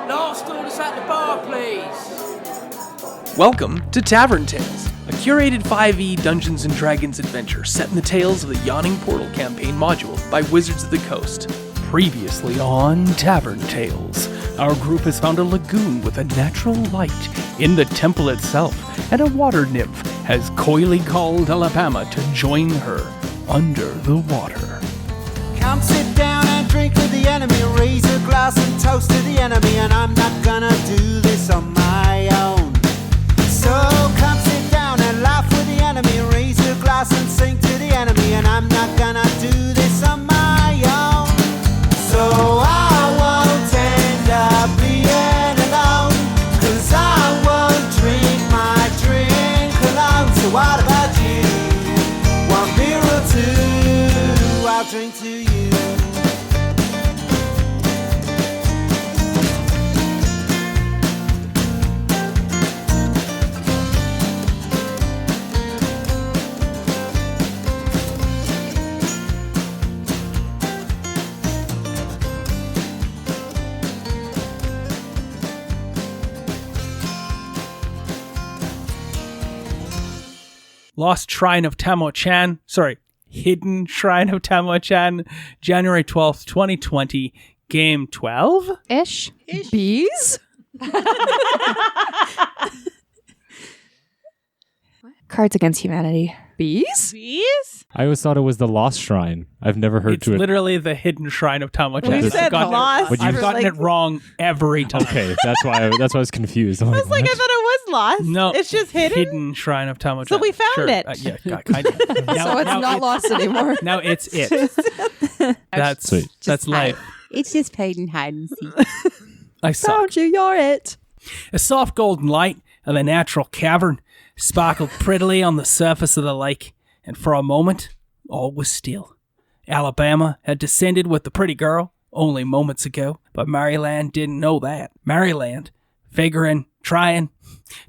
Last orders at the bar, please. Welcome to Tavern Tales, a curated 5e Dungeons & Dragons adventure set in the tales of the Yawning Portal campaign module by Wizards of the Coast. Previously on Tavern Tales, our group has found a lagoon with a natural light in the temple itself, and a water nymph has coyly called Alabama to join her under the water. Come sit down and drink with the enemy, raise a glass and toast to the enemy, and I'm not gonna do this on my own. So come sit down and laugh with the enemy, raise a glass and sing to the enemy, and I'm not gonna do this on my own. So I won't end up being alone, 'cause I won't drink my drink alone. So what about you? One beer or two, I'll drink to you. Hidden Shrine of Tamoachan, January 12th, 2020, Game 12? Ish. Bees? Cards Against Humanity. Bees? Bees? I always thought it was the Lost Shrine. I've never heard It's to it. literally the Hidden Shrine of Tamoachan. We said lost. I've gotten it wrong every time. Okay, that's why I was confused. I'm I was like, I what? thought it was lost. No, it's just hidden. Hidden Shrine of Tamoachan. So we found Sure. it. Yeah, kind of. So it's not lost anymore. Now it's it. That's Sweet. That's life. It's just hide and seek. I suck. Found you, you're it. A soft golden light of the natural cavern sparkled prettily on the surface of the lake, and for a moment, all was still. Alabama had descended with the pretty girl only moments ago, but Maryland didn't know that. Maryland, figuring, trying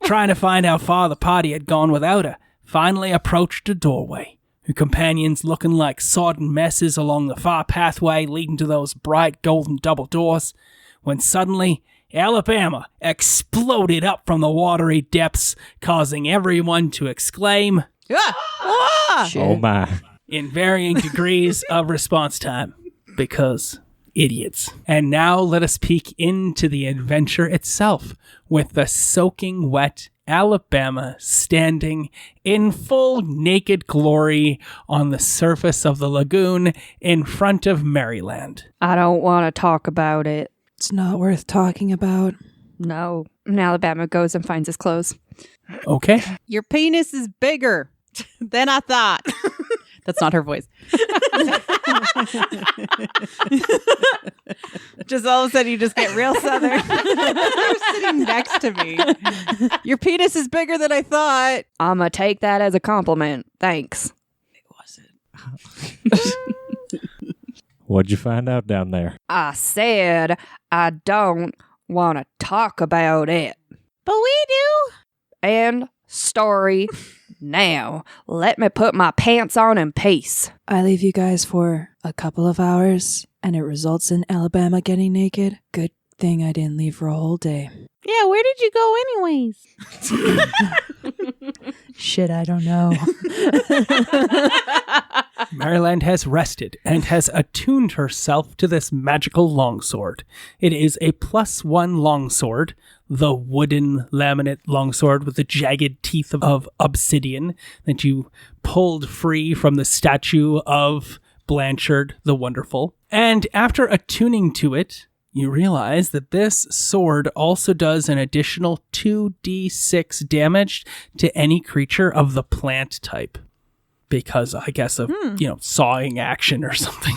to find how far the party had gone without her, finally approached a doorway, her companions looking like sodden messes along the far pathway leading to those bright golden double doors, when suddenly Alabama exploded up from the watery depths, causing everyone to exclaim Oh my. in varying degrees of response time, because idiots. And now let us peek into the adventure itself, with the soaking wet Alabama standing in full naked glory on the surface of the lagoon in front of Maryland. I don't want to talk about it. It's not worth talking about. No. And Alabama goes and finds his clothes. Okay. Your penis is bigger than I thought. That's not her voice. Just all of a sudden you just get real southern. You're sitting next to me. Your penis is bigger than I thought. I'm going to take that as a compliment. Thanks. What'd you find out down there? I said I don't want to talk about it. But we do. End story. Now, let me put my pants on in peace. I leave you guys for a couple of hours, and it results in Alabama getting naked. Good thing I didn't leave for a whole day. Yeah, where did you go anyways? Shit, I don't know. Maryland has rested and has attuned herself to this magical longsword. It is a +1 longsword, the wooden laminate longsword with the jagged teeth of obsidian that you pulled free from the statue of Blanchard the Wonderful. And after attuning to it, you realize that this sword also does an additional 2d6 damage to any creature of the plant type. Because, I guess, of, sawing action or something.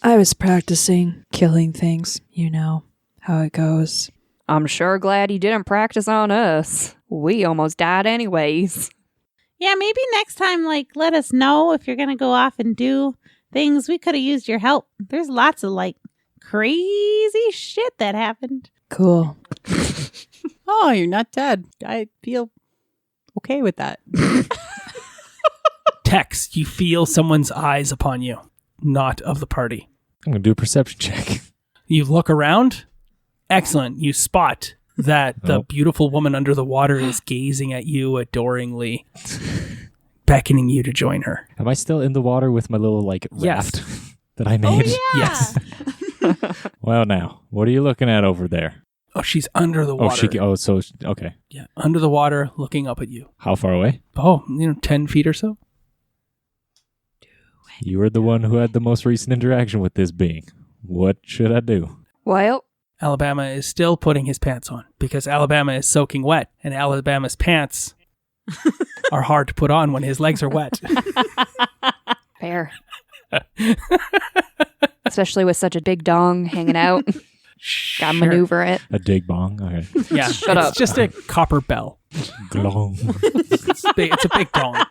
I was practicing killing things. You know how it goes. I'm sure glad you didn't practice on us. We almost died anyways. Yeah, maybe next time, let us know if you're going to go off and do things. We could have used your help. There's lots of, crazy shit that happened. Cool. Oh, you're not dead. I feel okay with that. Tex, you feel someone's eyes upon you, not of the party. I'm going to do a perception check. You look around, Excellent. You spot that the beautiful woman under the water is gazing at you adoringly, beckoning you to join her. Am I still in the water with my little raft that I made? Yes. Well, now, what are you looking at over there? Oh, she's under the water. Okay. Yeah, under the water, looking up at you. How far away? Oh, 10 feet or so. You were the one who had the most recent interaction with this being. What should I do? Well, Alabama is still putting his pants on because Alabama is soaking wet, and Alabama's pants are hard to put on when his legs are wet. fair. Especially with such a big dong hanging out. Gotta maneuver it. A dig bong? Okay. Yeah, Shut up. It's just a copper bell. Glong. It's a big dong.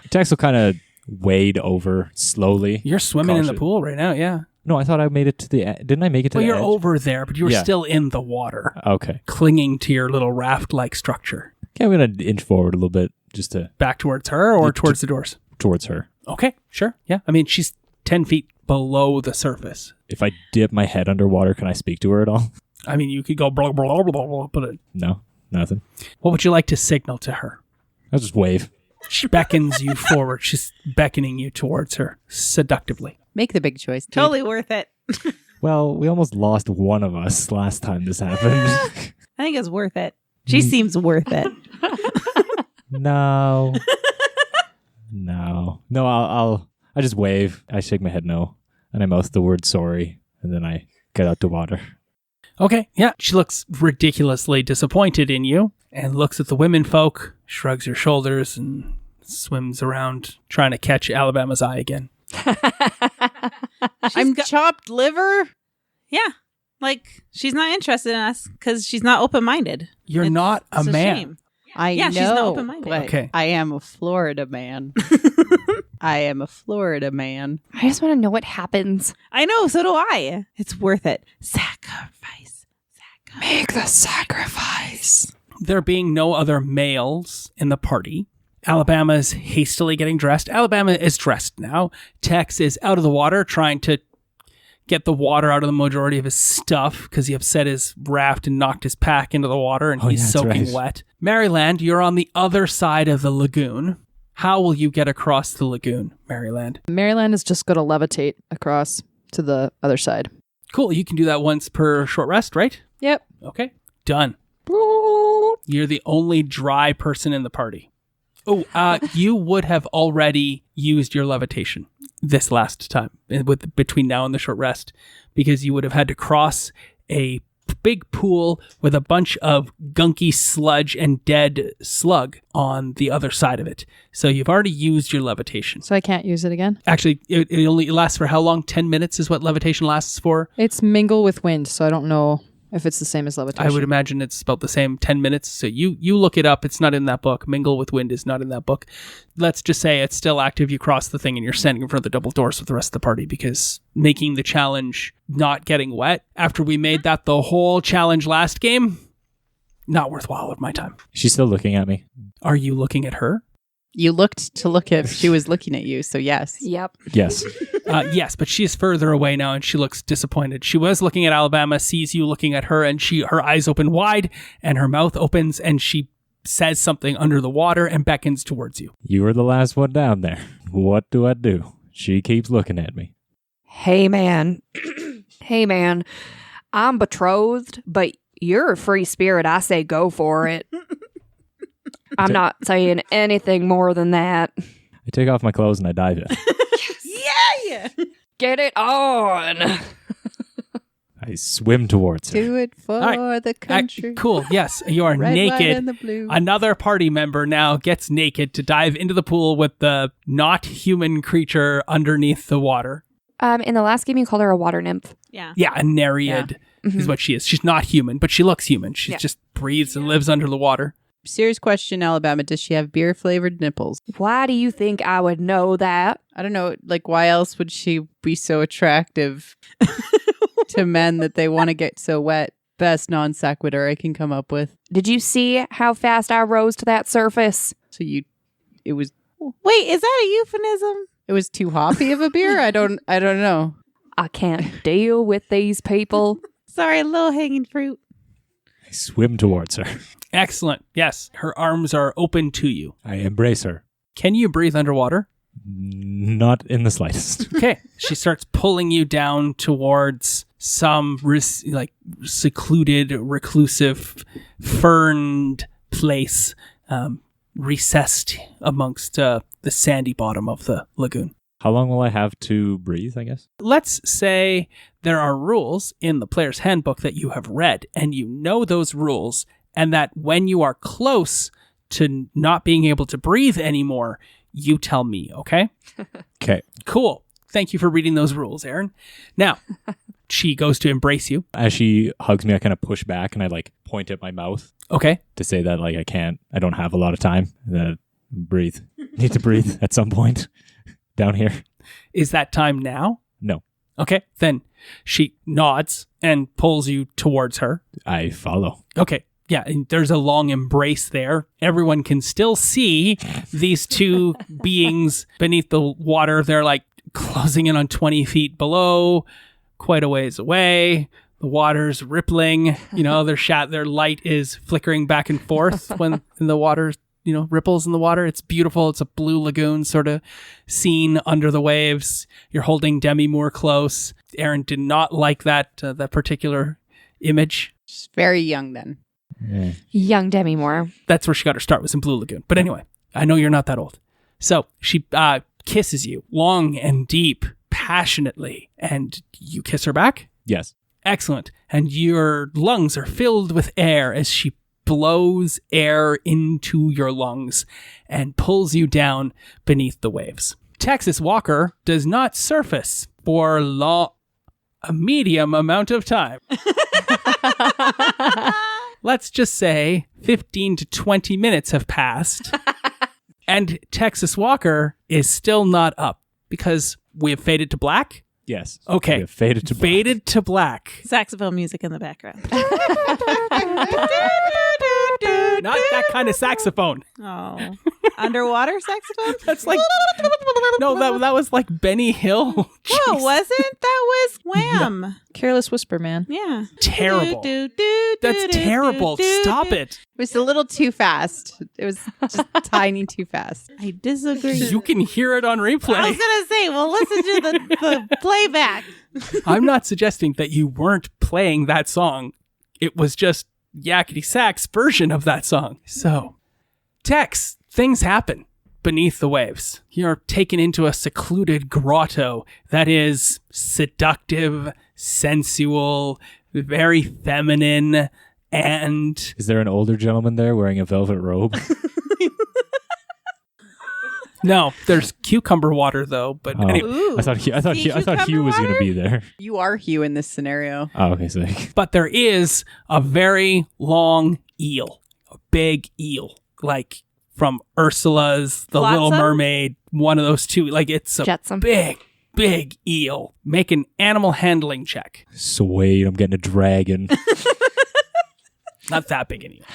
Tex will kind of wade over slowly. You're swimming in the Cautious. pool right now, yeah. No, I thought I made it to the edge. Didn't I make it to Well, the you're edge? over there, but you were Yeah. still in the water, Okay. clinging to your little raft-like structure. Okay, I'm going to inch forward a little bit just to Back towards her or towards the doors? towards her. Okay, sure. Yeah, I mean, she's 10 feet below the surface. If I dip my head underwater, can I speak to her at all? I mean, you could go blah, blah, blah, blah, blah, but No, nothing. what would you like to signal to her? I'll just wave. She beckons you forward. She's beckoning you towards her seductively. Make the big choice. Dude. Totally worth it. Well, we almost lost one of us last time this happened. I think it's worth it. She seems worth it. No. No, I just wave. I shake my head no. And I mouth the word sorry. And then I get out the water. Okay, yeah. She looks ridiculously disappointed in you and looks at the women folk, shrugs her shoulders, and swims around trying to catch Alabama's eye again. I'm chopped liver. Yeah. Like, she's not interested in us because she's not open-minded. You're not a It's man. shame. I Yeah, know. she's not open-minded. But Okay. I am a Florida man. I am a Florida man. I just want to know what happens. I know, so do I. It's worth it. Sacrifice. Make the sacrifice. There being no other males in the party, Alabama is hastily getting dressed. Alabama is dressed now. Tex is out of the water trying to get the water out of the majority of his stuff because he upset his raft and knocked his pack into the water and Oh, he's yeah, that's soaking right. wet. Maryland, you're on the other side of the lagoon. How will you get across the lagoon, Maryland? Maryland is just going to levitate across to the other side. Cool, you can do that once per short rest, right? Yep. Okay, done. You're the only dry person in the party. Oh, you would have already used your levitation this last time between now and the short rest because you would have had to cross a big pool with a bunch of gunky sludge and dead slug on the other side of it. So you've already used your levitation. So I can't use it again? Actually, it only lasts for how long? 10 minutes is what levitation lasts for? It's mingle with wind, so I don't know if it's the same as levitation. I would imagine it's about the same 10 minutes. So you look it up. It's not in that book. Mingle with Wind is not in that book. Let's just say it's still active. You cross the thing and you're standing in front of the double doors with the rest of the party because making the challenge not getting wet after we made that the whole challenge last game, not worthwhile of my time. She's still looking at me. Are you looking at her? You looked to look if she was looking at you, so yes. Yep. Yes. Yes, but she's further away now and she looks disappointed. She was looking at Alabama, sees you looking at her, and her eyes open wide and her mouth opens and she says something under the water and beckons towards you. You were the last one down there. What do I do? She keeps looking at me. Hey, man. Hey, man. I'm betrothed, but you're a free spirit. I say go for it. I'm not saying anything more than that. I take off my clothes and I dive in. Yeah. Get it on. I swim towards her. Do it for All right. the country. Cool. Yes, you are Red, white, naked. and the blue. Another party member now gets naked to dive into the pool with the not human creature underneath the water. In the last game, you called her a water nymph. Yeah. Yeah, a Nereid is what she is. She's not human, but she looks human. She Yeah. just breathes and lives under the water. Serious question, Alabama. Does she have beer-flavored nipples? Why do you think I would know that? I don't know. Like, why else would she be so attractive to men that they want to get so wet? Best non sequitur I can come up with. Did you see how fast I rose to that surface? So it was Wait, is that a euphemism? too hoppy of a beer. I don't know. I can't deal with these people. Sorry, low-hanging fruit. I swim towards her. Excellent. Yes, her arms are open to you. I embrace her. Can you breathe underwater? Not in the slightest. Okay. She starts pulling you down towards some secluded, reclusive, ferned place recessed amongst the sandy bottom of the lagoon. How long will I have to breathe, I guess? Let's say there are rules in the player's handbook that you have read, and you know those rules, and that when you are close to not being able to breathe anymore, you tell me, okay? Okay. Cool. Thank you for reading those rules, Aaron. Now, she goes to embrace you. As she hugs me, I kind of push back and I point at my mouth Okay. to say that I don't have a lot of time. Breathe. Need to breathe at some point down here. Is that time now? No. Okay. Then she nods and pulls you towards her. I follow. Okay. Yeah, and there's a long embrace there. Everyone can still see these two beings beneath the water. They're closing in on 20 feet below, quite a ways away. The water's rippling. Their light is flickering back and forth when the water, ripples in the water. It's beautiful. It's a blue lagoon sort of scene under the waves. You're holding Demi Moore close. Aaron did not like that particular image. She's very young then. Yeah. Young Demi Moore. That's where she got her start, was in Blue Lagoon. But anyway, I know you're not that old. So she kisses you long and deep, passionately, and you kiss her back? Yes. Excellent. And your lungs are filled with air as she blows air into your lungs and pulls you down beneath the waves. Texas Walker does not surface for a medium amount of time. Let's just say 15 to 20 minutes have passed, and Texas Walker is still not up because we have faded to black. Yes. Okay. We have faded to black. Faded to black. Saxophone music in the background. Not that kind of saxophone. Oh. Underwater saxophone? That's no, that was like Benny Hill. No, it wasn't. That was Wham. Careless Whisper, man. Yeah. Terrible. That's terrible. Stop it. It was a little too fast. It was just tiny too fast. I disagree. You can hear it on I was replay. going to say, well, listen to the playback. I'm not suggesting that you weren't playing that song. It was just Yakety Sax version of that song. So, Tex, things happen beneath the waves. You're taken into a secluded grotto that is seductive, sensual, very feminine, and... Is there an older gentleman there wearing a velvet robe? No, there's cucumber water though, but Oh. anyway. Ooh. I thought Hugh was going to be there. You are Hugh in this scenario. Oh, okay. So But there is a very long eel, a big eel, like from Ursula's The Little Flotsam? Mermaid, one of those two. Like it's a Jetsam. big eel. Make an animal handling check. sweet, I'm getting a dragon. Not that big an eel.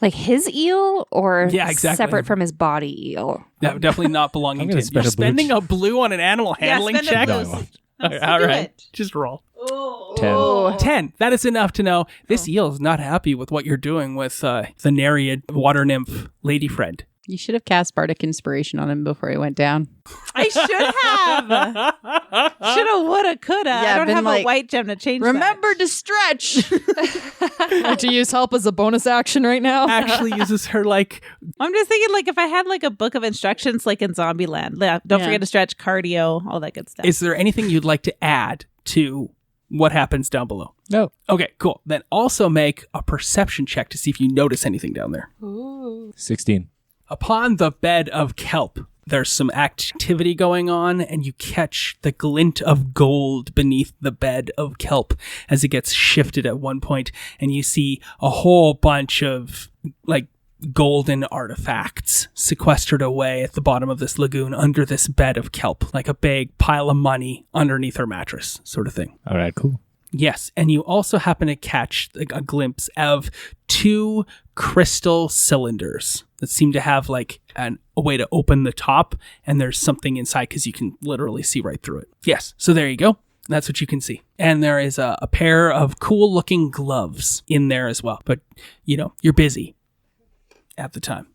Like his eel or Yeah, exactly. separate from his body eel? Yeah, definitely not belonging I'm to gonna him. You're spend a blue spending a blue on an animal handling spend a check? blue. No, I won't. All do right, it. just roll. 10. 10. That is enough to know this eel is not happy with what you're doing with the Nereid water nymph lady friend. You should have cast Bardic Inspiration on him before he went down. I should have. Shoulda, woulda, coulda. Yeah, I don't been have like, a white gem to change Remember to stretch. Want to use help as a bonus action right now? Actually uses her like that. I'm just thinking, like, if I had, like, a book of instructions, like in Zombieland. Don't forget to stretch, cardio, all that good stuff. Is there anything you'd like to add to what happens down below? No. Okay, cool. Then also make a perception check to see if you notice anything down there. 16. Upon the bed of kelp, there's some activity going on, and you catch the glint of gold beneath the bed of kelp as it gets shifted at one point, and you see a whole bunch of, like, golden artifacts sequestered away at the bottom of this lagoon under this bed of kelp, like a big pile of money underneath her mattress, sort of thing. All right, cool. Yes, and you also happen to catch a glimpse of 2 crystal cylinders that seem to have like a way to open the top, and there's something inside because you can literally see right through it. Yes, so there you go. That's what you can see. And there is a pair of cool-looking gloves in there as well. But, you're busy at the time.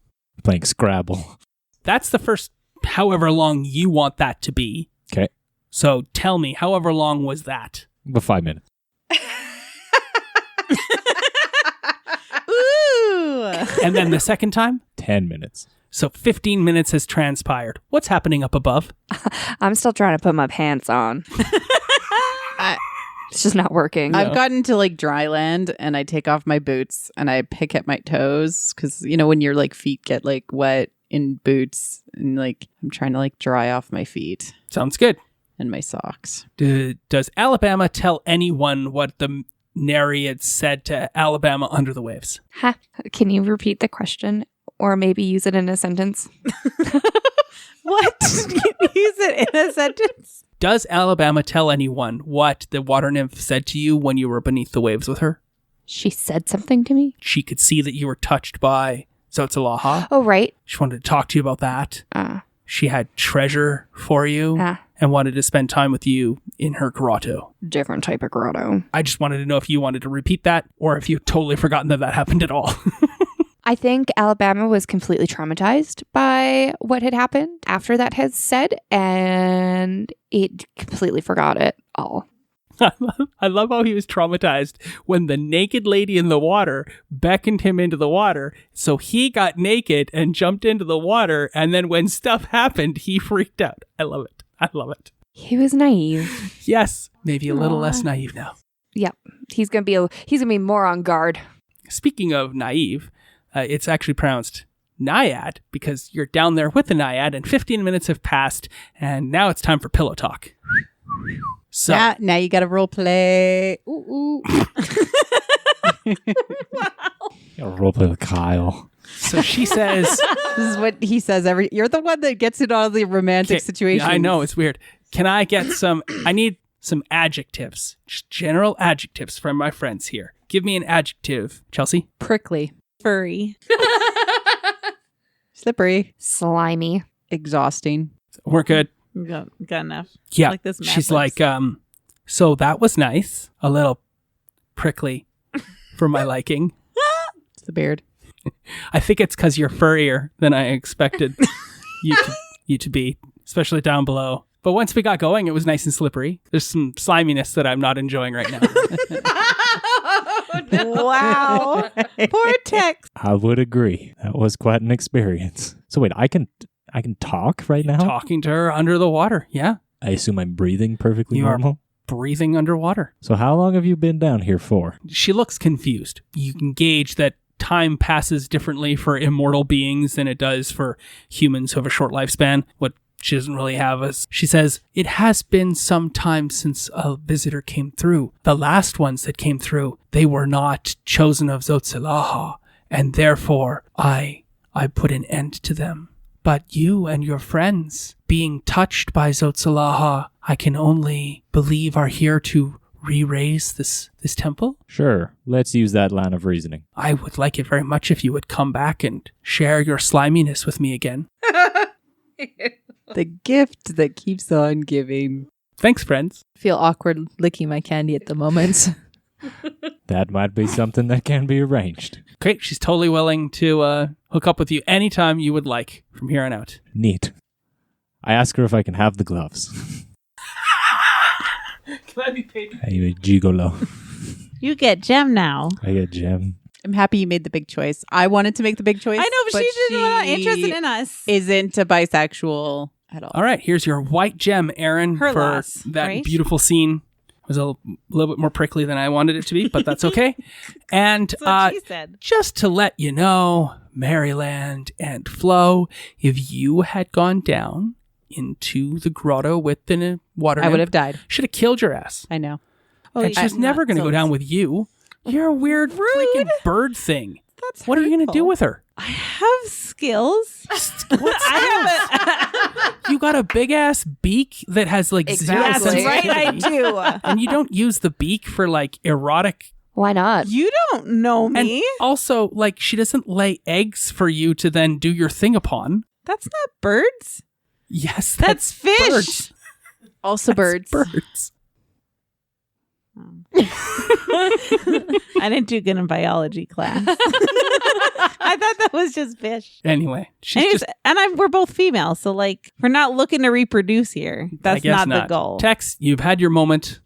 Playing Scrabble. That's the first however long you want that to be. Okay. So tell me, however long was that? About 5 minutes. Ooh. And then the second time? 10 minutes. So 15 minutes has transpired. What's happening up above? I'm still trying to put my pants on. It's just not working. I've gotten to like dry land and I take off my boots and I pick at my toes because, when your like feet get like wet in boots and like I'm trying to like dry off my feet Sounds good. and my socks. Does Alabama tell anyone what the Nereid said to Alabama under the waves? Ha. Can you repeat the question or maybe use it in a sentence? What? Use it in a sentence? Does Alabama tell anyone what the water nymph said to you when you were beneath the waves with her? She said something to me? She could see that you were touched by Zotzalaha. Oh, right. She wanted to talk to you about that. She had treasure for you and wanted to spend time with you in her grotto. Different type of grotto. I just wanted to know if you wanted to repeat that or if you'd totally forgotten that happened at all. I think Alabama was completely traumatized by what had happened after that had said, and it completely forgot it all. I love how he was traumatized when the naked lady in the water beckoned him into the water. So he got naked and jumped into the water. And then when stuff happened, he freaked out. I love it. I love it. He was naive. Yes. Maybe a little less naive now. Yep. He's gonna be more on guard. Speaking of naive, it's actually pronounced Naiad because you're down there with the Naiad and 15 minutes have passed and now it's time for pillow talk. So Now you got to role play. Ooh. Roleplay with Kyle. So she says, This is what he says you're the one that gets in all the romantic situations. I know, it's weird. Can I get I need some adjectives, just general adjectives from my friends here. Give me an adjective, Chelsea. Prickly. Furry. Slippery. Slimy. Exhausting. We're good. Got enough. Yeah. Like this Mad She's Libs. like, so that was nice. A little prickly for my liking. It's the beard. I think it's because you're furrier than I expected you to be, especially down below. But once we got going, it was nice and slippery. There's some sliminess that I'm not enjoying right now. Wow. Poor Tex. I would agree. That was quite an experience. So wait, I can talk right now? Talking to her under the water. Yeah. I assume I'm breathing perfectly You are normal? breathing underwater. So how long have you been down here for? She looks confused. You can gauge that time passes differently for immortal beings than it does for humans who have a short lifespan. What she doesn't really have is, she says, it has been some time since a visitor came through. The last ones that came through, they were not chosen of Zotzalaha, and therefore I put an end to them. But you and your friends, being touched by Zotzalaha, I can only believe are here to re-raise this temple? Sure, let's use that line of reasoning. I would like it very much if you would come back and share your sliminess with me again. The gift that keeps on giving. Thanks, friends. Feel awkward licking my candy at the moment. That might be something that can be arranged. Great, she's totally willing to hook up with you anytime you would like from here on out. Neat. I ask her if I can have the gloves. Can I be paid? Are you a gigolo? You get Gem now. I get Gem. I'm happy you made the big choice. I wanted to make the big choice. I know, but she's not interested in us. Isn't a bisexual at all. All right, here's your white gem, Aaron, Her for loss, that right? beautiful scene. It was a little bit more prickly than I wanted it to be, but that's okay. And That's what she said. just to let you know, Maryland and Flo, if you had gone down into the grotto with the water I would nymph, have died. should have killed your ass. I know. And she's never going to go down with you. You're a weird freaking bird thing. That's What are you going to do with her? I have skills. You got a big ass beak that has like zero Exactly. That's right, I sensitivity. do. And you don't use the beak for like erotic. Why not? You don't know And me. also, like, she doesn't lay eggs for you to then do your thing upon. That's not birds. Yes, That's fish. birds. Also That's birds. birds. I didn't do good in biology class. I thought that was just fish. Anyway, she's Anyways, just we're both female, so like we're not looking to reproduce here. I That's guess not the goal. Tex, you've had your moment.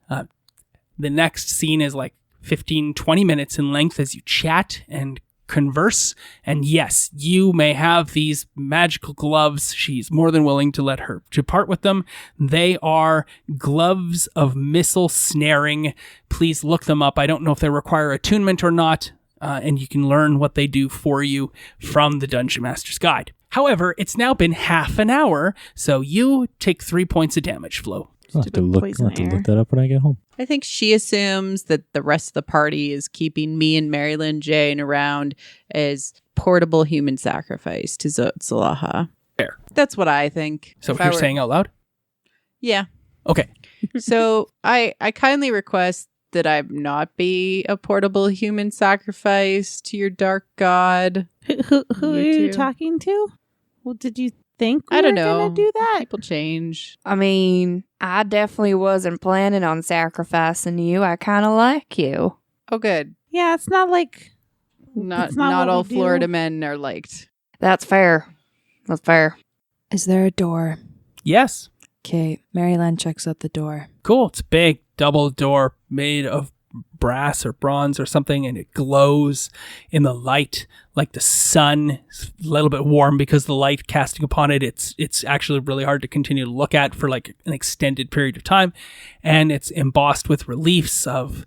The next scene is like 15, 20 minutes in length as you chat and converse. And yes, you may have these magical gloves. She's more than willing to let her to part with them. They are gloves of missile snaring. Please look them up. I don't know if they require attunement or not. And you can learn what they do for you from the Dungeon Master's Guide. However, it's now been half an hour, so you take 3 points of damage, Flo. I'll have to look that up when I get home. I think she assumes that the rest of the party is keeping me and Marilyn Jane around as portable human sacrifice to Zotzalaha. Fair. That's what I think. So If you're I were- saying out loud? Yeah. Okay. So I kindly request that I not be a portable human sacrifice to your dark god. Who are You you too. talking to? Well, did you think we I don't were know. gonna do that? People change. I mean, I definitely wasn't planning on sacrificing you. I kind of like you. Oh, good. Yeah, it's not like Not it's not what all we do. Florida men are liked. That's fair. That's fair. Is there a door? Yes. Okay, Maryland checks out the door. Cool. It's big, double door made of brass or bronze or something, and it glows in the light like the sun. It's a little bit warm because the light casting upon it, it's actually really hard to continue to look at for like an extended period of time. And it's embossed with reliefs of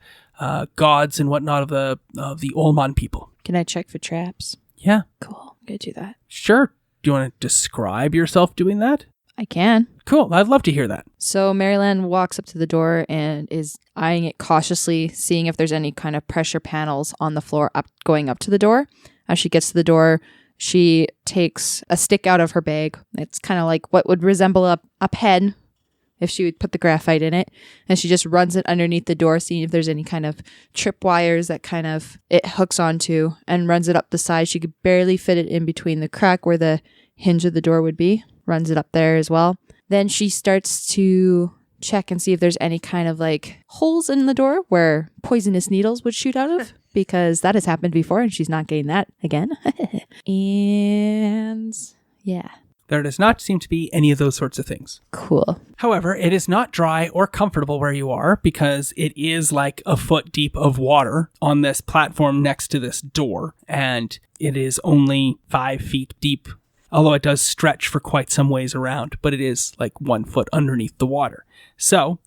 gods and whatnot of the Olman people. Can I check for traps? Yeah, Cool. I'm gonna do that. sure. Do you want to describe yourself doing that? I can. Cool. I'd love to hear that. So Maryland walks up to the door and is eyeing it cautiously, seeing if there's any kind of pressure panels on the floor going up to the door. As she gets to the door, she takes a stick out of her bag. It's kind of like what would resemble a pen if she would put the graphite in it. And she just runs it underneath the door, seeing if there's any kind of trip wires that kind of it hooks onto, and runs it up the side. She could barely fit it in between the crack where the hinge of the door would be. Runs it up there as well. Then she starts to check and see if there's any kind of like holes in the door where poisonous needles would shoot out of, because that has happened before and she's not getting that again. And yeah, There does not seem to be any of those sorts of things. cool. However, it is not dry or comfortable where you are because it is like a foot deep of water on this platform next to this door, and it is only 5 feet deep, although it does stretch for quite some ways around, but it is like 1 foot underneath the water. So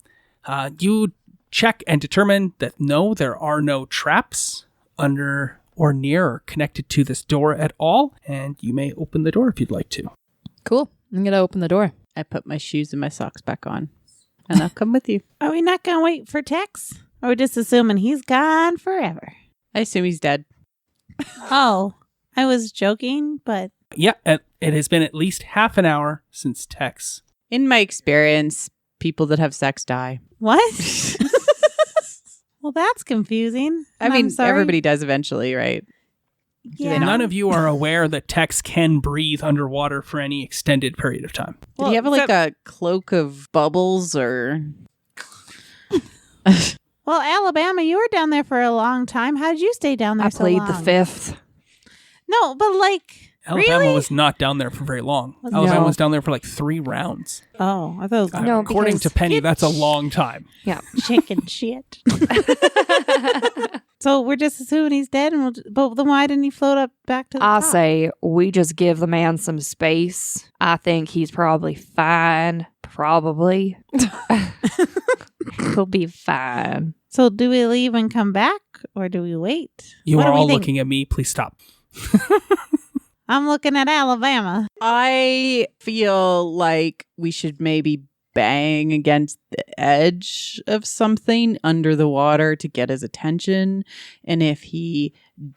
you check and determine that no, there are no traps under or near or connected to this door at all, and you may open the door if you'd like to. Cool. I'm going to open the door. I put my shoes and my socks back on, and I'll come with you. Are we not gonna wait for Tex? Or we're just assuming he's gone forever? I assume he's dead. Oh, I was joking, but Yeah, it has been at least half an hour since Tex. In my experience, people that have sex die. what? Well, that's confusing. I mean, I'm sorry. everybody does eventually, right? Yeah. not? None of you are aware that Tex can breathe underwater for any extended period of time. Did he have like a cloak of bubbles or? Well, Alabama, you were down there for a long time. How did you stay down there I so played long? the fifth. No, but like, Alabama really? was not down there for very long. Was- Alabama No. was down there for like 3 rounds. Oh, I thought it was No, According because- to Penny, that's a long time. Yeah. chicken shit. So we're just assuming he's dead, and but then why didn't he float up back to the I top? say we just give the man some space. I think he's probably fine. Probably. He'll be fine. So do we leave and come back, or do we wait? You What are do we all think? looking at me. Please stop. I'm looking at Alabama. I feel like we should maybe bang against the edge of something under the water to get his attention. And if he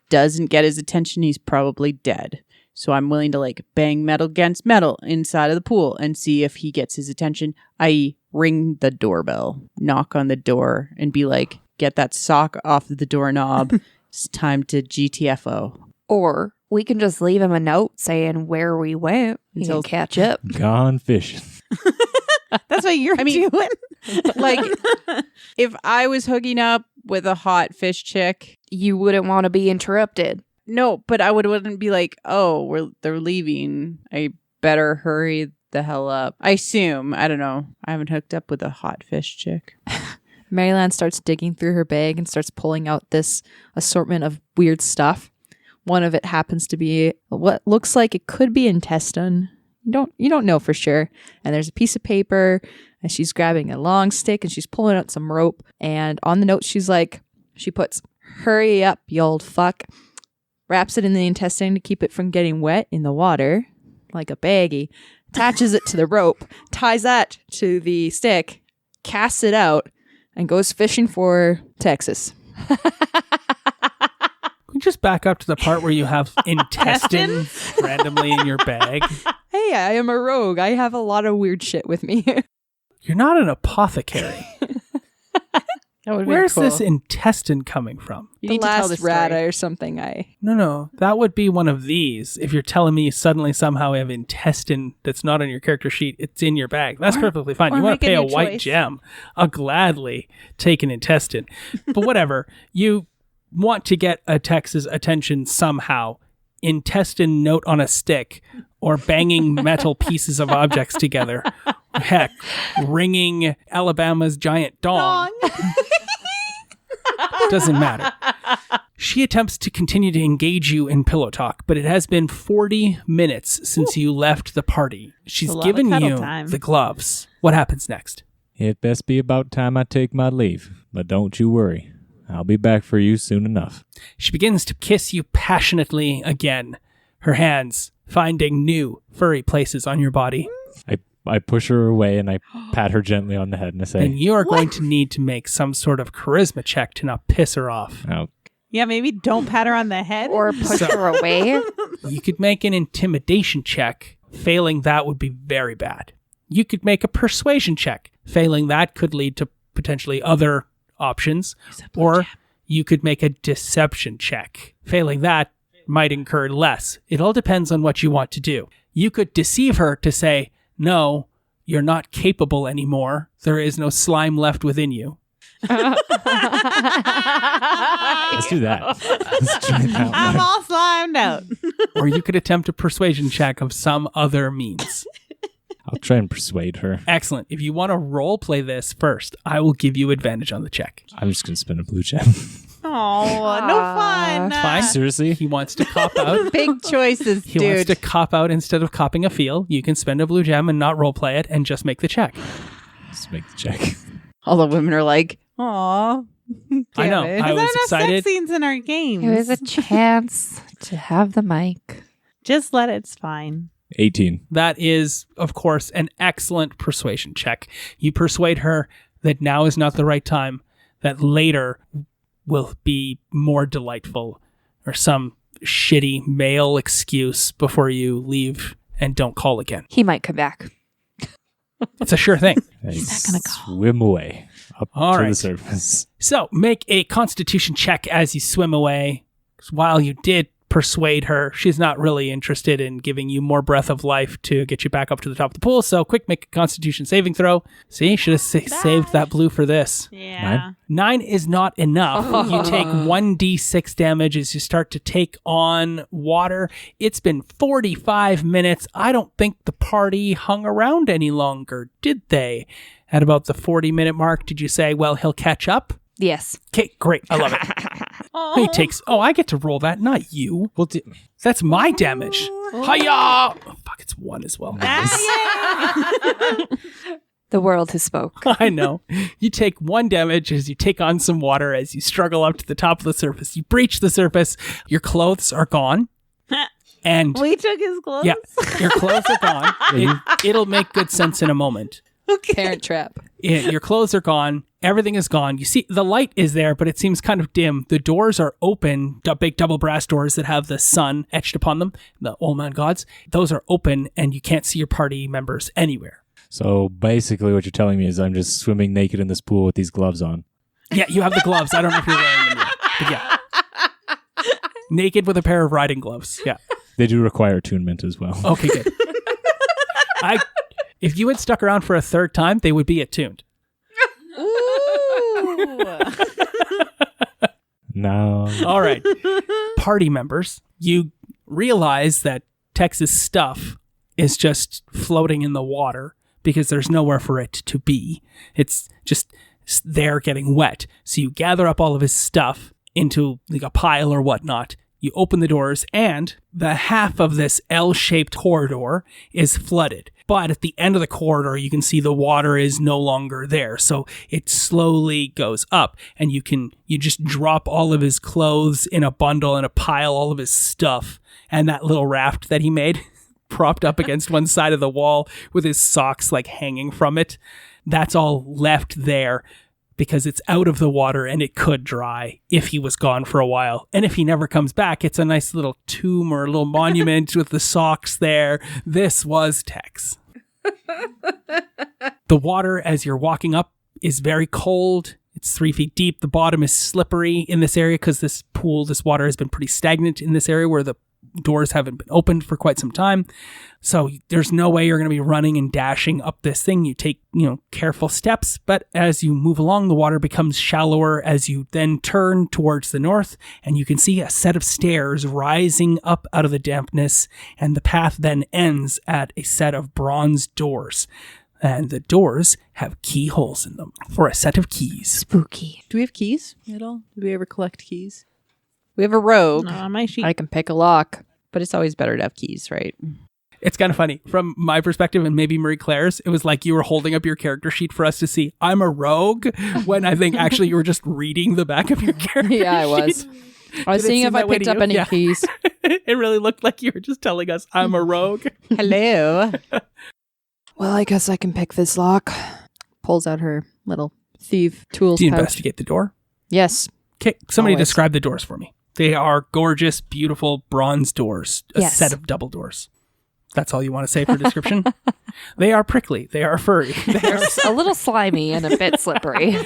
doesn't get his attention, he's probably dead. So I'm willing to like bang metal against metal inside of the pool and see if he gets his attention, i.e. ring the doorbell, knock on the door and be like, get that sock off the doorknob. It's time to GTFO. Or we can just leave him a note saying where we went. He Until- can catch up. Gone fishing. That's what you're I mean- doing. Like, if I was hooking up with a hot fish chick, You wouldn't want to be interrupted. no, but I wouldn't be like, oh, they're leaving. I better hurry the hell up. I assume. I don't know. I haven't hooked up with a hot fish chick. Maryland starts digging through her bag and starts pulling out this assortment of weird stuff. One of it happens to be what looks like it could be intestine. You don't know for sure. And there's a piece of paper, and she's grabbing a long stick and she's pulling out some rope. And on the note, she puts, "Hurry up, you old fuck." Wraps it in the intestine to keep it from getting wet in the water, like a baggie. Attaches it to the rope, ties that to the stick, casts it out, and goes fishing for Texas. Can you just back up to the part where you have intestine randomly in your bag? Hey, I am a rogue. I have a lot of weird shit with me. You're not an apothecary. That would Where's this intestine coming from? You The need to tell last this story. rata or something. No. That would be one of these. If you're telling me you suddenly somehow have intestine that's not on your character sheet, it's in your bag. That's perfectly fine. or You want make to a pay a new white choice. gem. I'll gladly take an intestine. But whatever. You want to get a Tex's attention somehow. Intestine note on a stick or banging metal pieces of objects together. Heck, ringing Alabama's giant dong. Doesn't matter. She attempts to continue to engage you in pillow talk, but it has been 40 minutes since you left the party. She's a lot of given cuddle you time. the gloves. What happens next? It best be about time I take my leave, but don't you worry. I'll be back for you soon enough. She begins to kiss you passionately again, her hands finding new furry places on your body. I push her away and I pat her gently on the head and I say, And you are going to need to make some sort of charisma check to not piss her off. oh, Yeah, maybe don't pat her on the head. Or push her away. You could make an intimidation check. Failing that would be very bad. You could make a persuasion check. Failing that could lead to potentially other options. Or you could make a deception check. Failing that might incur less. It all depends on what you want to do. You could deceive her to say, "No, you're not capable anymore. There is no slime left within you." let's do that. Let's try that I'm one. all slimed out. Or you could attempt a persuasion check of some other means. I'll try and persuade her. Excellent. If you want to role play this first, I will give you advantage on the check. I'm just going to spend a blue gem. Oh, no fun. Fine. Seriously? He wants to cop out. Big choices, He wants dude. to cop out instead of copping a feel. You can spend a blue gem and not role play it and just make the check. Let's make the check. All the women are like, aw. I know. Damn it. I was There's not enough excited. sex scenes in our games. It was a chance to have the mic. Just let it. It's fine. 18. That is, of course, an excellent persuasion check. You persuade her that now is not the right time, that later will be more delightful, or some shitty male excuse before you leave and don't call again. He might come back. It's a sure thing. He's not gonna call. Swim away up All to right. the surface. So make a constitution check as you swim away. 'Cause while you did persuade her, she's not really interested in giving you more breath of life to get you back up to the top of the pool. So quick, make a constitution saving throw. See, should have saved that blue for this. Yeah. 9 is not enough. You take 1d6 damage as you start to take on water. It's been 45 minutes. I don't think the party hung around any longer, did they? At about the 40-minute mark, did you say, well, he'll catch up? Yes. Okay, great. I love it. He takes... Oh, I get to roll that, not you. Well, That's my damage. Hiya! Oh, fuck, it's 1 as well. The world has spoke. I know. You take 1 damage as you take on some water as you struggle up to the top of the surface. You breach the surface. Your clothes are gone. And We took his clothes. yeah, your clothes are gone. It'll make good sense in a moment. Parent trap. Your clothes are gone. Everything is gone. You see, the light is there, but it seems kind of dim. The doors are open, big double brass doors that have the sun etched upon them, the old man gods. Those are open, and you can't see your party members anywhere. so basically what you're telling me is I'm just swimming naked in this pool with these gloves on. Yeah, you have the gloves. I don't know if you're wearing them yet, but yeah. Naked with a pair of riding gloves. Yeah. They do require attunement as well. Okay, good. If you had stuck around for a third time, they would be attuned. Ooh. No. All right. Party members, you realize that Tex's stuff is just floating in the water because there's nowhere for it to be. It's just there getting wet. So you gather up all of his stuff into like a pile or whatnot. You open the doors, and the half of this L-shaped corridor is flooded. But at the end of the corridor, you can see the water is no longer there. So it slowly goes up, and you just drop all of his clothes in a bundle and a pile, all of his stuff, and that little raft that he made propped up against one side of the wall with his socks like hanging from it. That's all left there because it's out of the water and it could dry if he was gone for a while. And if he never comes back, it's a nice little tomb or a little monument with the socks there. This was Tex. The water, as you're walking up, is very cold. It's 3 feet deep. The bottom is slippery in this area because this water has been pretty stagnant in this area where the doors haven't been opened for quite some time. So there's no way you're going to be running and dashing up this thing. You take, careful steps, but as you move along, the water becomes shallower as you then turn towards the north, and you can see a set of stairs rising up out of the dampness, and the path then ends at a set of bronze doors. And the doors have keyholes in them for a set of keys. Spooky. Do we have keys at all? Do we ever collect keys? We have a rogue, On my sheet. I can pick a lock. but it's always better to have keys, right? It's kind of funny. From my perspective, and maybe Marie Claire's, it was like you were holding up your character sheet for us to see, I'm a rogue, when I think actually you were just reading the back of your character Yeah, I was. sheet. I was Did it seeing seem if I that way picked to up you? any Yeah. keys. It really looked like you were just telling us, I'm a rogue. Hello. Well, I guess I can pick this lock. Pulls out her little thief tools Do you pouch. investigate the door? Yes. Okay, somebody Always. describe the doors for me. They are gorgeous, beautiful bronze doors. A Yes. set of double doors. That's all you want to say for description? They are prickly. They are furry. They They're are, a little slimy and a bit slippery. yeah,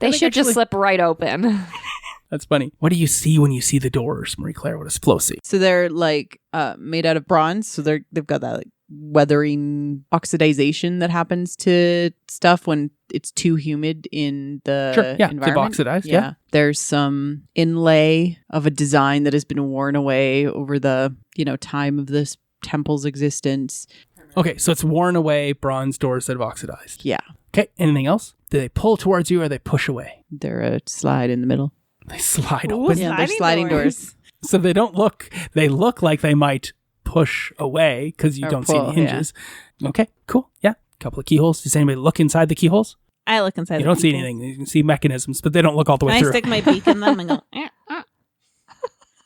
They I think should just actually- slip right open. That's funny. What do you see when you see the doors, Marie Claire? What does Flo see? So they're like made out of bronze. So they've got that like weathering oxidization that happens to stuff when it's too humid in the Sure, yeah, environment. they've oxidized, yeah. There's some inlay of a design that has been worn away over the time of this temple's existence. Okay, so it's worn away bronze doors that have oxidized. Yeah, Okay, anything else? Do they pull towards you or they push away? they're a slide in the middle. They slide Ooh, open. Yeah, they're sliding doors. So they look like they might push away because you Or don't pull, see any hinges. Okay, cool. Yeah, couple of keyholes. Does anybody look inside the keyholes? I look inside. You the don't see keyhole. anything. You can see mechanisms, but they don't look all the way I through. stick my beak in them and go.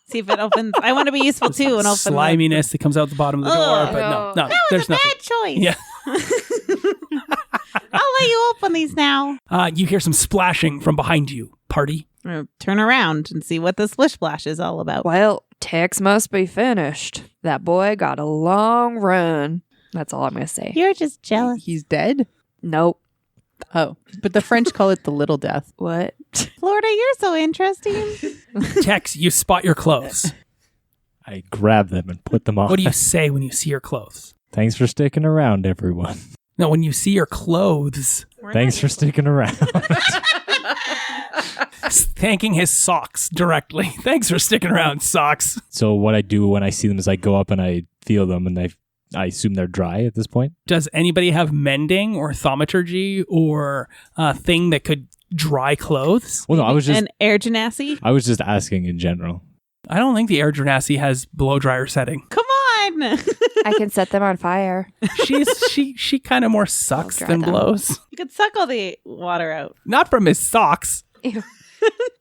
See if it opens. I want to be useful too and open. Sliminess that comes out the bottom of the door, Ugh. but no, That there's was a nothing. bad choice. Yeah. I'll let you open these now. You hear some splashing from behind you, party. I'm gonna turn around and see what the splish splash is all about. Well, Tex must be finished. That boy got a long run. That's all I'm going to say. You're just jealous. He's dead. Nope. Oh, but the French call it the little death. What? Florida, you're so interesting. Tex, you spot your clothes. I grab them and put them on. What do you say when you see your clothes? Thanks for sticking around, everyone. No, when you see your clothes, Thanks for sticking around. thanking his socks directly. Thanks for sticking around, socks. So what I do when I see them is I go up and I feel them, and I assume they're dry at this point. Does anybody have mending or thaumaturgy or a thing that could dry clothes? Well, no, I was An air genasi. just asking in general. I don't think the air genasi has blow dryer setting. Come on. I can set them on fire. She kind of more sucks dry than them. blows. You could suck all the water out. Not from his socks.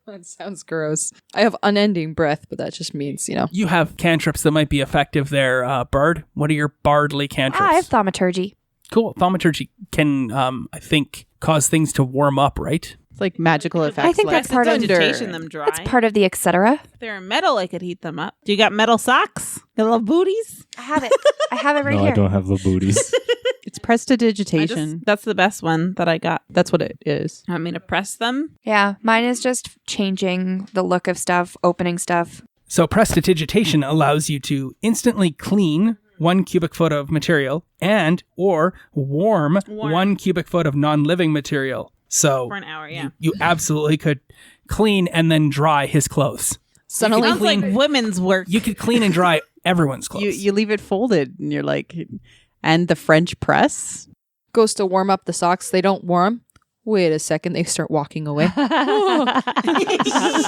That sounds gross. I have unending breath, but that just means, You have cantrips that might be effective there, Bard. What are your bardly cantrips? I have thaumaturgy. Cool. Thaumaturgy can, I think, cause things to warm up, right? It's like magical effects. I think like that's part of Prestidigitation them dry. That's part of the etc. If they're metal, I could heat them up. Do you got metal socks? Got little booties? I have it. I have it right No, here. I don't have the booties. It's prestidigitation. That's the best one that I got. That's what it is. Want me to press them? Yeah, mine is just changing the look of stuff, opening stuff. So prestidigitation allows you to instantly clean 1 cubic foot of material or warm 1 cubic foot of non-living material. So For an hour, yeah. you absolutely could clean and then dry his clothes. Suddenly, Sounds like women's work. You could clean and dry everyone's clothes. You leave it folded, and you're like, and the French press. goes to warm up the socks. They don't warm. Wait a second. They start walking away.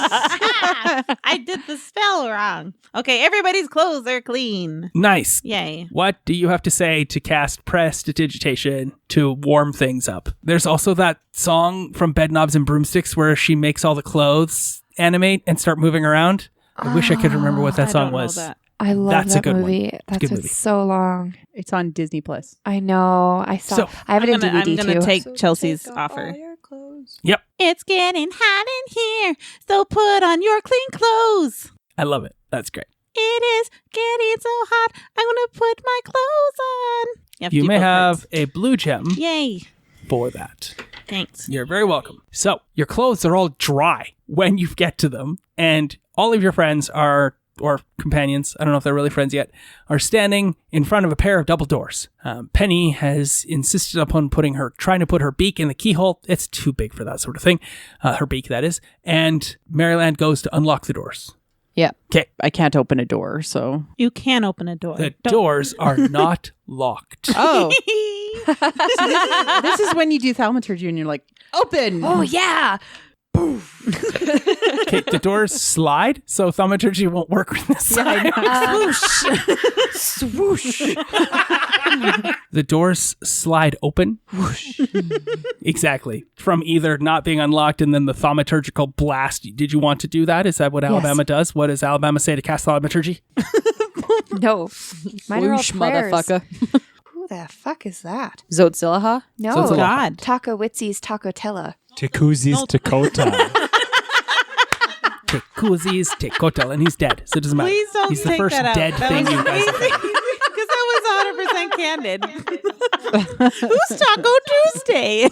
I did the spell wrong. Okay, everybody's clothes are clean. Nice. Yay. What do you have to say to cast Prestidigitation to warm things up? There's also that song from Bedknobs and Broomsticks where she makes all the clothes animate and start moving around. I wish I could remember what that I song don't know was. that. I love That's a that good one. movie. a That's good been movie. so long. It's on Disney Plus. I know. I saw. So- I have it in DVD I'm gonna too. take Chelsea's offer. Yep. It's getting hot in here, so put on your clean clothes. I love it. That's great. It is getting so hot, I'm gonna put my clothes on. have to You do may both have parts. a blue gem Yay. for that. Thanks. You're very welcome. So, your clothes are all dry when you get to them, and all of your friends are, or companions, I don't know if they're really friends yet, are standing in front of a pair of double doors. Penny has insisted upon trying to put her beak in the keyhole. It's too big for that sort of thing. Her beak, that is. And Maryland goes to unlock the doors. Yeah. Okay. I can't open a door, so. You can open a door. The Don't- doors are not locked. Oh. This is when you do thaumaturgy and you're like, open. Oh yeah. Okay, the doors slide, so thaumaturgy won't work with this side. Swoosh. The doors slide open. Exactly. From either not being unlocked and then the thaumaturgical blast. Did you want to do that? Is that what Alabama does? What does Alabama say to cast thaumaturgy? No. Mine are all Whoosh, prayers. motherfucker. Who the fuck is that? Zotzilaha. No. So it's a lot. God. Taco Witsy's Tacotella. Tecuzi's Takota. Tekuzis, Tekotel, and he's dead, so it doesn't matter. Please don't He's the take first that out. dead That thing was you guys have amazing. heard. Because that was 100% candid. Who's Taco Tuesday?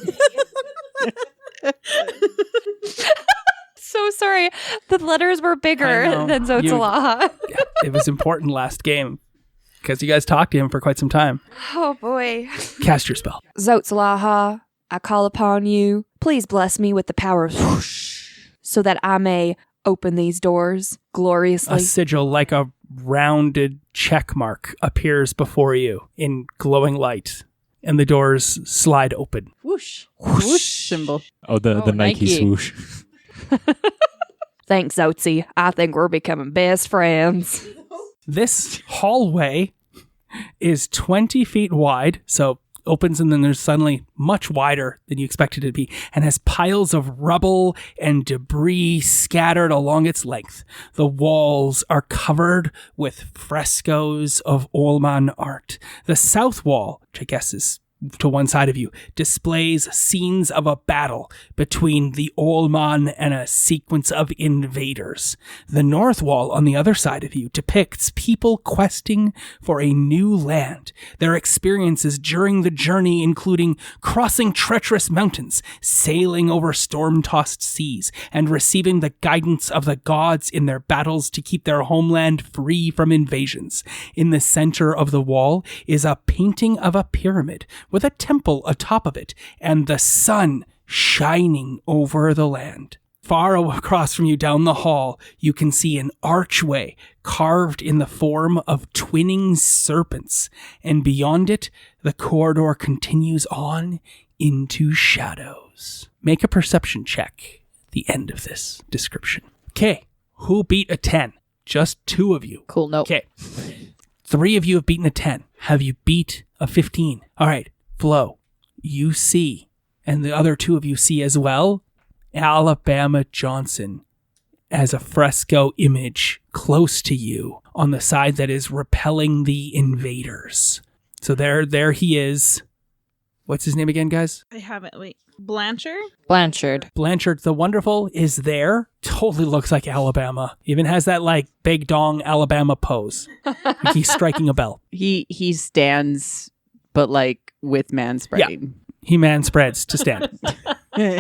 So sorry. The letters were I bigger know. than Zotzalaha. Yeah, it was important last game because you guys talked to him for quite some time. Oh boy. Cast your spell. Zotzalaha, I call upon you. Please bless me with the power of swoosh, so that I may open these doors gloriously. A sigil like a rounded check mark appears before you in glowing light, and the doors slide open. Whoosh. Whoosh symbol. Oh, the Nike Nike. swoosh. Thanks, Zotsy. I think we're becoming best friends. This hallway is 20 feet wide, so opens and then there's suddenly much wider than you expected it to be, and has piles of rubble and debris scattered along its length. The walls are covered with frescoes of Olman art. The south wall, which I guess is to one side of you, displays scenes of a battle between the Olman and a sequence of invaders. The north wall on the other side of you depicts people questing for a new land, their experiences during the journey including crossing treacherous mountains, sailing over storm-tossed seas, and receiving the guidance of the gods in their battles to keep their homeland free from invasions. In the center of the wall is a painting of a pyramid with a temple atop of it and the sun shining over the land. Far across from you down the hall, you can see an archway carved in the form of twinning serpents, and beyond it, the corridor continues on into shadows. Make a perception check at the end of this description. Okay, who beat a 10? Just 2 of you. Cool. Nope. Okay. 3 of you have beaten a 10. Have you beat a 15? All right, Flo, you see, and the other 2 of you see as well, Alabama Johnson as a fresco image close to you on the side that is repelling the invaders. So there he is. What's his name again, guys? I haven't. Wait. Blanchard? Blanchard. Blanchard the Wonderful is there. Totally looks like Alabama. Even has that like big dong Alabama pose. Like he's striking a bell. He stands, but like with man spreading. He man spreads to stand.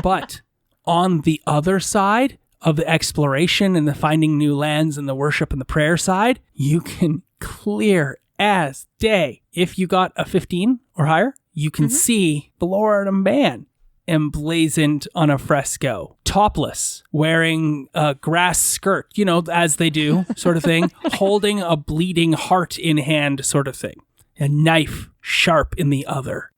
But on the other side of the exploration and the finding new lands and the worship and the prayer side, you can clear as day. If you got a 15 or higher, you can see the Lord of Man emblazoned on a fresco, topless, wearing a grass skirt, as they do, sort of thing, holding a bleeding heart in hand, sort of thing. A knife sharp in the other.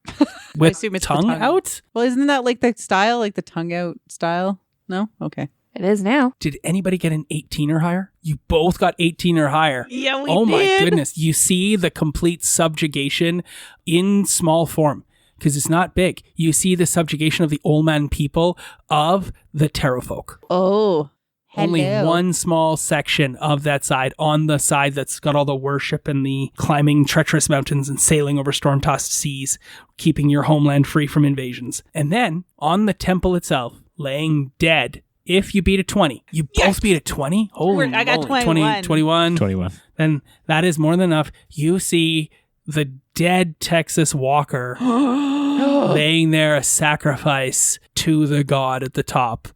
With assume it's the tongue tongue. out? Well, isn't that like the style, like the tongue out style? No? Okay. It is now. Did anybody get an 18 or higher? You both got 18 or higher. Yeah, we Oh my did. goodness. You see the complete subjugation in small form because it's not big. You see the subjugation of the old man people of the Terrafolk. Oh. Only hello. one small section of that side, on the side that's got all the worship and the climbing treacherous mountains and sailing over storm-tossed seas, keeping your homeland free from invasions. And then, on the temple itself, laying dead, if you beat a 20. You both beat a 20? Holy I got moly. 21. 21. 21. Then that is more than enough. You see the dead Texas Walker laying there a sacrifice to the god at the top.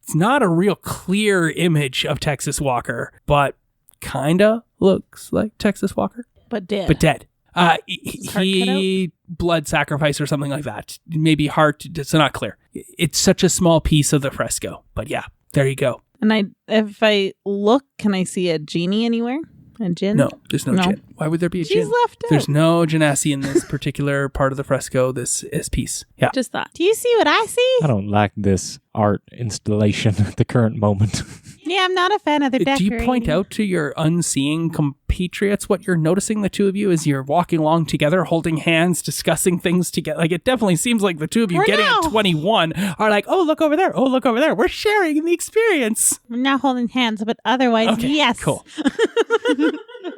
It's not a real clear image of Texas Walker, but kinda looks like Texas Walker, But dead. but dead. heart He blood sacrifice or something like that. Maybe heart. It's not clear. It's such a small piece of the fresco, but yeah, there you go. And if I look, can I see a genie anywhere? A djinn? No, there's no No. djinn. Why would there be a She's djinn? left out. There's no genasi in this particular part of the fresco. This is piece. Yeah. Just thought. Do you see what I see? I don't like this art installation at the current moment. Yeah, I'm not a fan of the Do decorating. you point out to your unseeing compatriots what you're noticing, the two of you, as you're walking along together, holding hands, discussing things together? Like, it definitely seems like the two of you We're getting now- at 21 are like, oh, look over there. Oh, look over there. We're sharing in the experience. I'm not holding hands, but otherwise, Okay, yes. cool.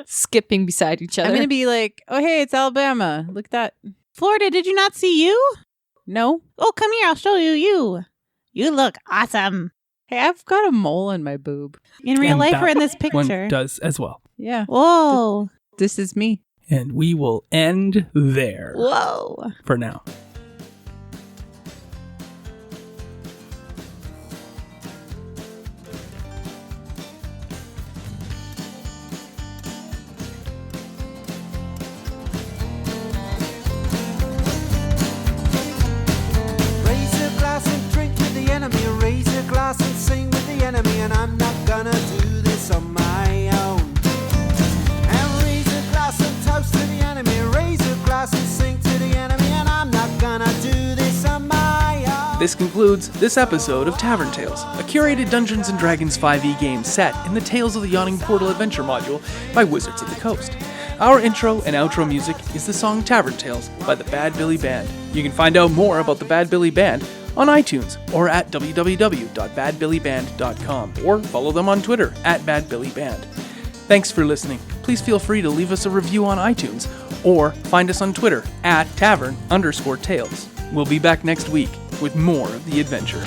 Skipping beside each other. I'm going to be like, oh, hey, it's Alabama. Look at that. Florida, did you not see you? No? Oh, come here. I'll show you. You look awesome. Hey, I've got a mole in my boob. In real And life that or in this One picture? does as well. Yeah. Whoa. This is me. And we will end there Whoa. for now. Raise a glass and drink with the enemy. Raise a glass and sing with the enemy. And I'm not gonna do this on my own. And raise a glass and toast to the enemy. Raise a glass and sing to the enemy. And I'm not gonna do this on my own. This concludes this episode of Tavern Tales, a curated Dungeons & Dragons 5e game set in the Tales of the Yawning Portal adventure module by Wizards of the Coast. Our intro and outro music is the song Tavern Tales by the Bad Billy Band. You can find out more about the Bad Billy Band on iTunes or at www.badbillyband.com or follow them on Twitter at badbillyband. Thanks for listening. Please feel free to leave us a review on iTunes or find us on Twitter at tavern_tales. We'll be back next week with more of the adventure.